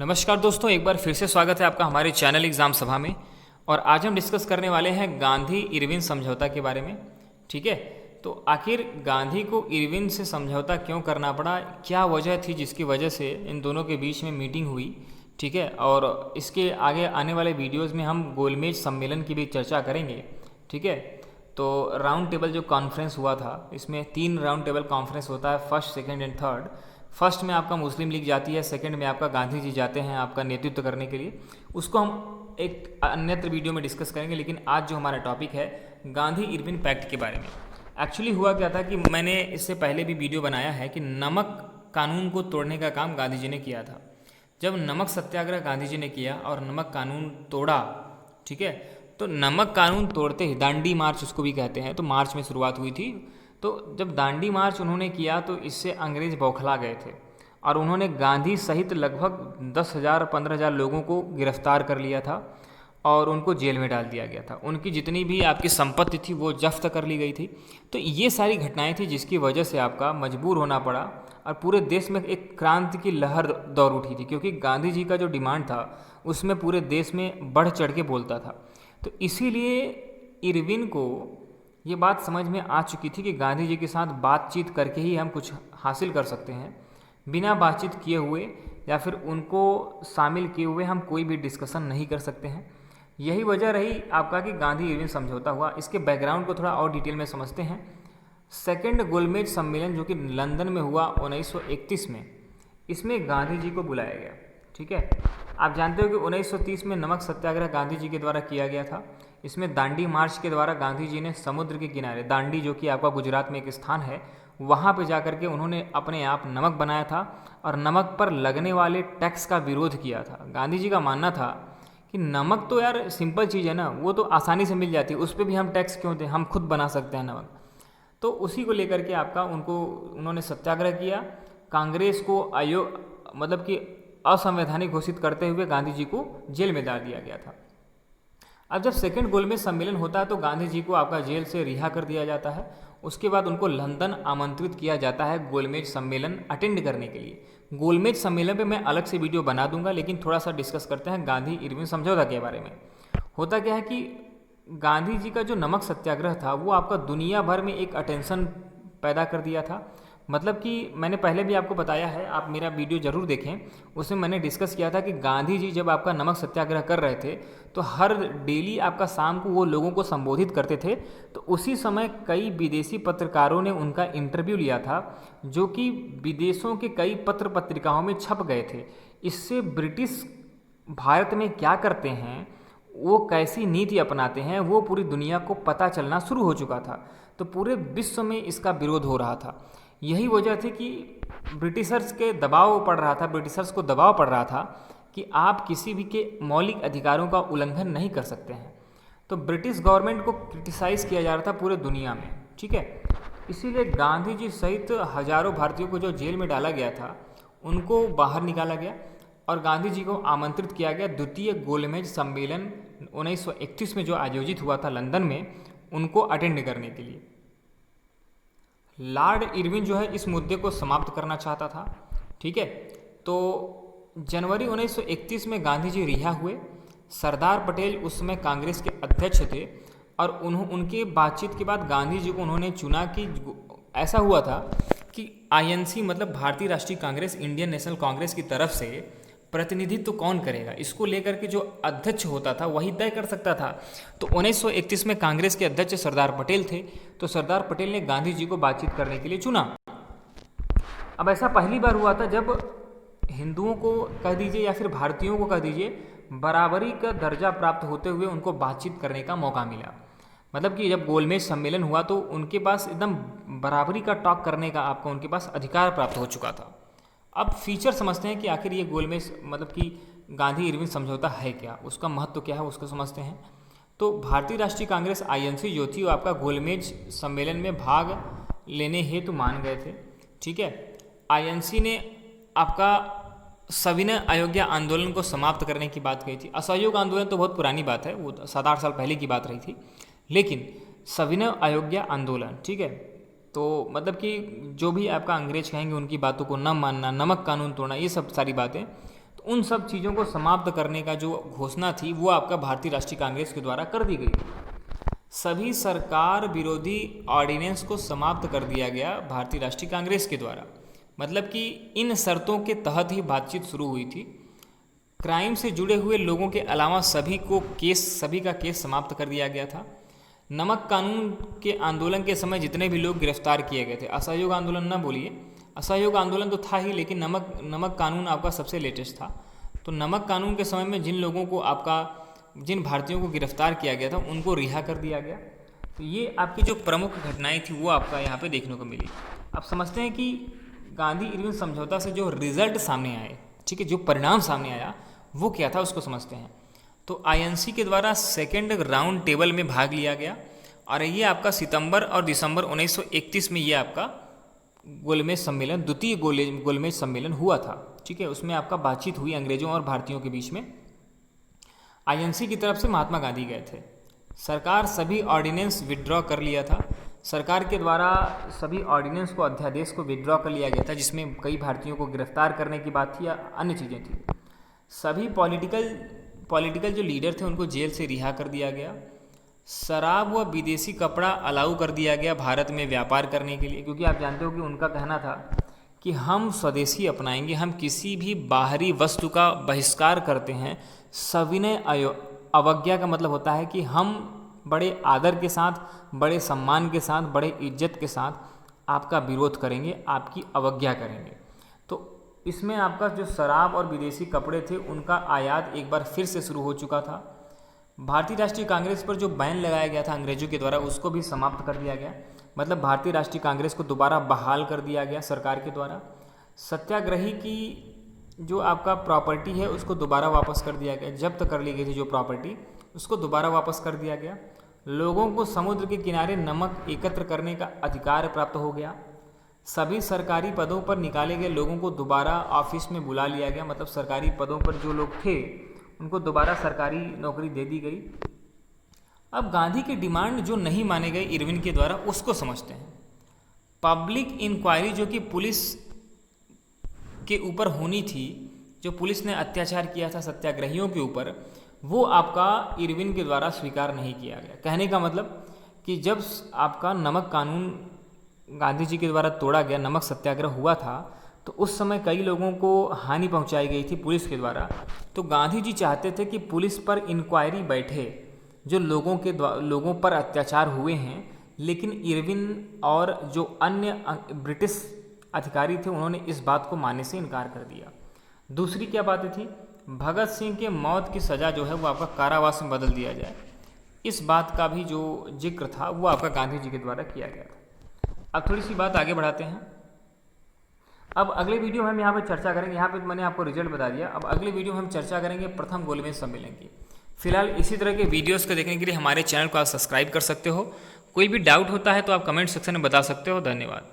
नमस्कार दोस्तों, एक बार फिर से स्वागत है आपका हमारे चैनल एग्ज़ाम सभा में। और आज हम डिस्कस करने वाले हैं गांधी इरविन समझौता के बारे में। ठीक है, तो आखिर गांधी को इरविन से समझौता क्यों करना पड़ा, क्या वजह थी जिसकी वजह से इन दोनों के बीच में मीटिंग हुई। ठीक है, और इसके आगे आने वाले वीडियोज़ में हम गोलमेज सम्मेलन की भी चर्चा करेंगे। ठीक है, तो राउंड टेबल जो कॉन्फ्रेंस हुआ था, इसमें 3 राउंड टेबल कॉन्फ्रेंस होता है, first, second and third. First में आपका मुस्लिम लीग जाती है, सेकंड में आपका गांधी जी जाते हैं आपका नेतृत्व करने के लिए। उसको हम एक अन्यत्र वीडियो में डिस्कस करेंगे, लेकिन आज जो हमारा टॉपिक है गांधी इरविन पैक्ट के बारे में। एक्चुअली हुआ क्या था कि मैंने इससे पहले भी वीडियो बनाया है कि नमक कानून को तोड़ने का काम गांधी जी ने किया था। जब नमक सत्याग्रह गांधी जी ने किया और नमक कानून तोड़ा, ठीक है, तो नमक कानून तोड़ते ही दांडी मार्च उसको भी कहते हैं, तो मार्च में शुरुआत हुई थी। तो जब दांडी मार्च उन्होंने किया तो इससे अंग्रेज बौखला गए थे और उन्होंने गांधी सहित लगभग 10,000-15,000 लोगों को गिरफ्तार कर लिया था और उनको जेल में डाल दिया गया था। उनकी जितनी भी आपकी संपत्ति थी वो जब्त कर ली गई थी। तो ये सारी घटनाएं थी जिसकी वजह से आपका मजबूर होना पड़ा और पूरे देश में एक क्रांति की लहर दौड़ उठी थी, क्योंकि गांधी जी का जो डिमांड था उसमें पूरे देश में बढ़ चढ़ के बोलता था। तो इसीलिए इरविन को ये बात समझ में आ चुकी थी कि गांधी जी के साथ बातचीत करके ही हम कुछ हासिल कर सकते हैं, बिना बातचीत किए हुए या फिर उनको शामिल किए हुए हम कोई भी डिस्कशन नहीं कर सकते हैं। यही वजह रही आपका कि गांधी इरविन समझौता हुआ। इसके बैकग्राउंड को थोड़ा और डिटेल में समझते हैं। सेकंड गोलमेज सम्मेलन जो कि लंदन में हुआ 1931 में, इसमें गांधी जी को बुलाया गया। ठीक है, आप जानते हो कि 1930 में नमक सत्याग्रह गांधी जी के द्वारा किया गया था। इसमें दांडी मार्च के द्वारा गांधी जी ने समुद्र के किनारे, दांडी जो कि आपका गुजरात में एक स्थान है, वहाँ पे जाकर के उन्होंने अपने आप नमक बनाया था और नमक पर लगने वाले टैक्स का विरोध किया था। गांधी जी का मानना था कि नमक तो यार सिंपल चीज़ है ना, वो तो आसानी से मिल जाती है, उस पर भी हम टैक्स क्यों दें, हम खुद बना सकते हैं नमक। तो उसी को लेकर के आपका उन्होंने सत्याग्रह किया। कांग्रेस को मतलब कि असंवैधानिक घोषित करते हुए गांधी जी को जेल में डाल दिया गया था। अब जब सेकंड गोलमेज सम्मेलन होता है तो गांधी जी को आपका जेल से रिहा कर दिया जाता है। उसके बाद उनको लंदन आमंत्रित किया जाता है गोलमेज सम्मेलन अटेंड करने के लिए। गोलमेज सम्मेलन पे मैं अलग से वीडियो बना दूंगा, लेकिन थोड़ा सा डिस्कस करते हैं गांधी इरविन समझौता के बारे में। होता क्या है कि गांधी जी का जो नमक सत्याग्रह था वो आपका दुनिया भर में एक अटेंशन पैदा कर दिया था। मतलब कि मैंने पहले भी आपको बताया है, आप मेरा वीडियो जरूर देखें, उसमें मैंने डिस्कस किया था कि गांधी जी जब आपका नमक सत्याग्रह कर रहे थे तो हर डेली आपका शाम को वो लोगों को संबोधित करते थे। तो उसी समय कई विदेशी पत्रकारों ने उनका इंटरव्यू लिया था, जो कि विदेशों के कई पत्र पत्रिकाओं में छप गए थे। इससे ब्रिटिश भारत में क्या करते हैं, वो कैसी नीति अपनाते हैं, वो पूरी दुनिया को पता चलना शुरू हो चुका था। तो पूरे विश्व में इसका विरोध हो रहा था। यही वजह थी कि ब्रिटिशर्स को दबाव पड़ रहा था कि आप किसी भी के मौलिक अधिकारों का उल्लंघन नहीं कर सकते हैं। तो ब्रिटिश गवर्नमेंट को क्रिटिसाइज़ किया जा रहा था पूरे दुनिया में। ठीक है, इसीलिए गांधी जी सहित हजारों भारतीयों को जो जेल में डाला गया था उनको बाहर निकाला गया और गांधी जी को आमंत्रित किया गया द्वितीय गोलमेज सम्मेलन 1931 में जो आयोजित हुआ था लंदन में, उनको अटेंड करने के लिए। लॉर्ड इरविन जो है इस मुद्दे को समाप्त करना चाहता था। ठीक है, तो जनवरी 1931 में गांधी जी रिहा हुए। सरदार पटेल उस समय कांग्रेस के अध्यक्ष थे और उनके बातचीत के बाद गांधी जी को उन्होंने चुना कि ऐसा हुआ था कि आईएनसी मतलब भारतीय राष्ट्रीय कांग्रेस, इंडियन नेशनल कांग्रेस की तरफ से प्रतिनिधित्व कौन करेगा, इसको लेकर के जो अध्यक्ष होता था वही तय कर सकता था। तो 1931 में कांग्रेस के अध्यक्ष सरदार पटेल थे, तो सरदार पटेल ने गांधी जी को बातचीत करने के लिए चुना। अब ऐसा पहली बार हुआ था जब हिंदुओं को कह दीजिए या फिर भारतीयों को कह दीजिए, बराबरी का दर्जा प्राप्त होते हुए उनको बातचीत करने का मौका मिला। मतलब कि जब गोलमेज सम्मेलन हुआ तो उनके पास एकदम बराबरी का टॉक करने का आपको उनके पास अधिकार प्राप्त हो चुका था। अब फीचर समझते हैं कि आखिर ये गोलमेज मतलब कि गांधी इरविन समझौता है क्या, उसका महत्व क्या है, उसको समझते हैं। तो भारतीय राष्ट्रीय कांग्रेस आईएनसी जो थी वो आपका गोलमेज सम्मेलन में भाग लेने हेतु मान गए थे। ठीक है, आईएनसी ने आपका सविनय अयोध्या आंदोलन को समाप्त करने की बात कही थी। असहयोग आंदोलन तो बहुत पुरानी बात है, वो 7-8 साल पहले की बात रही थी, लेकिन सविनय अयोध्या आंदोलन, ठीक है, तो मतलब कि जो भी आपका अंग्रेज कहेंगे उनकी बातों को न मानना, नमक कानून तोड़ना, ये सब सारी बातें, तो उन सब चीज़ों को समाप्त करने का जो घोषणा थी वो आपका भारतीय राष्ट्रीय कांग्रेस के द्वारा कर दी गई। सभी सरकार विरोधी ऑर्डिनेंस को समाप्त कर दिया गया भारतीय राष्ट्रीय कांग्रेस के द्वारा। मतलब कि इन शर्तों के तहत ही बातचीत शुरू हुई थी। क्राइम से जुड़े हुए लोगों के अलावा सभी का केस समाप्त कर दिया गया था। नमक कानून के आंदोलन के समय जितने भी लोग गिरफ्तार किए गए थे, असहयोग आंदोलन ना बोलिए, असहयोग आंदोलन तो था ही, लेकिन नमक कानून आपका सबसे लेटेस्ट था। तो नमक कानून के समय में जिन भारतीयों को गिरफ्तार किया गया था उनको रिहा कर दिया गया। तो ये आपकी जो प्रमुख घटनाएं थी वो आपका यहाँ पे देखने को मिली। अब समझते हैं कि गांधी इरविन समझौता से जो रिजल्ट सामने आए, ठीक है, जो परिणाम सामने आया वो क्या था उसको समझते हैं। तो आईएनसी के द्वारा सेकेंड राउंड टेबल में भाग लिया गया और ये आपका सितंबर और दिसंबर 1931 में ये आपका गोलमेज सम्मेलन, द्वितीय गोलमेज सम्मेलन हुआ था। ठीक है, उसमें आपका बातचीत हुई अंग्रेजों और भारतीयों के बीच में। आईएनसी की तरफ से महात्मा गांधी गए थे। सरकार सभी ऑर्डिनेंस विड्रॉ कर लिया था। सरकार के द्वारा सभी ऑर्डिनेंस को, अध्यादेश को विड्रॉ कर लिया गया था, जिसमें कई भारतीयों को गिरफ्तार करने की बात थी या अन्य चीज़ें थी। सभी पॉलिटिकल जो लीडर थे उनको जेल से रिहा कर दिया गया। शराब व विदेशी कपड़ा अलाउ कर दिया गया भारत में व्यापार करने के लिए, क्योंकि आप जानते हो कि उनका कहना था कि हम स्वदेशी अपनाएंगे, हम किसी भी बाहरी वस्तु का बहिष्कार करते हैं। सविनय अवज्ञा का मतलब होता है कि हम बड़े आदर के साथ, बड़े सम्मान के साथ, बड़े इज्जत के साथ आपका विरोध करेंगे, आपकी अवज्ञा करेंगे। तो इसमें आपका जो शराब और विदेशी कपड़े थे उनका आयात एक बार फिर से शुरू हो चुका था। भारतीय राष्ट्रीय कांग्रेस पर जो बैन लगाया गया था अंग्रेजों के द्वारा उसको भी समाप्त कर दिया गया। मतलब भारतीय राष्ट्रीय कांग्रेस को दोबारा बहाल कर दिया गया सरकार के द्वारा। सत्याग्रही की जो आपका प्रॉपर्टी है उसको दोबारा वापस कर दिया गया, जब्त कर ली गई थी जो प्रॉपर्टी उसको दोबारा वापस कर दिया गया। लोगों को समुद्र के किनारे नमक एकत्र करने का अधिकार प्राप्त हो गया। सभी सरकारी पदों पर निकाले गए लोगों को दोबारा ऑफिस में बुला लिया गया। मतलब सरकारी पदों पर जो लोग थे उनको दोबारा सरकारी नौकरी दे दी गई। अब गांधी की डिमांड जो नहीं माने गए इरविन के द्वारा उसको समझते हैं। पब्लिक इंक्वायरी जो कि पुलिस के ऊपर होनी थी, जो पुलिस ने अत्याचार किया था सत्याग्रहियों के ऊपर, वो आपका इरविन के द्वारा स्वीकार नहीं किया गया। कहने का मतलब कि जब आपका नमक कानून गांधी जी के द्वारा तोड़ा गया, नमक सत्याग्रह हुआ था, तो उस समय कई लोगों को हानि पहुंचाई गई थी पुलिस के द्वारा। तो गांधी जी चाहते थे कि पुलिस पर इंक्वायरी बैठे, जो लोगों पर अत्याचार हुए हैं। लेकिन इरविन और जो अन्य ब्रिटिश अधिकारी थे उन्होंने इस बात को मानने से इनकार कर दिया। दूसरी क्या बातें थी, भगत सिंह के मौत की सज़ा जो है वो आपका कारावास में बदल दिया जाए, इस बात का भी जो जिक्र था वो आपका गांधी जी के द्वारा किया गया था। अब थोड़ी सी बात आगे बढ़ाते हैं। अब अगले वीडियो में हम यहाँ पर चर्चा करेंगे, यहाँ पे मैंने आपको रिजल्ट बता दिया। अब अगले वीडियो में हम चर्चा करेंगे प्रथम गोलमेज सम्मेलन की। फिलहाल इसी तरह के वीडियोस को देखने के लिए हमारे चैनल को आप सब्सक्राइब कर सकते हो। कोई भी डाउट होता है तो आप कमेंट सेक्शन में बता सकते हो। धन्यवाद।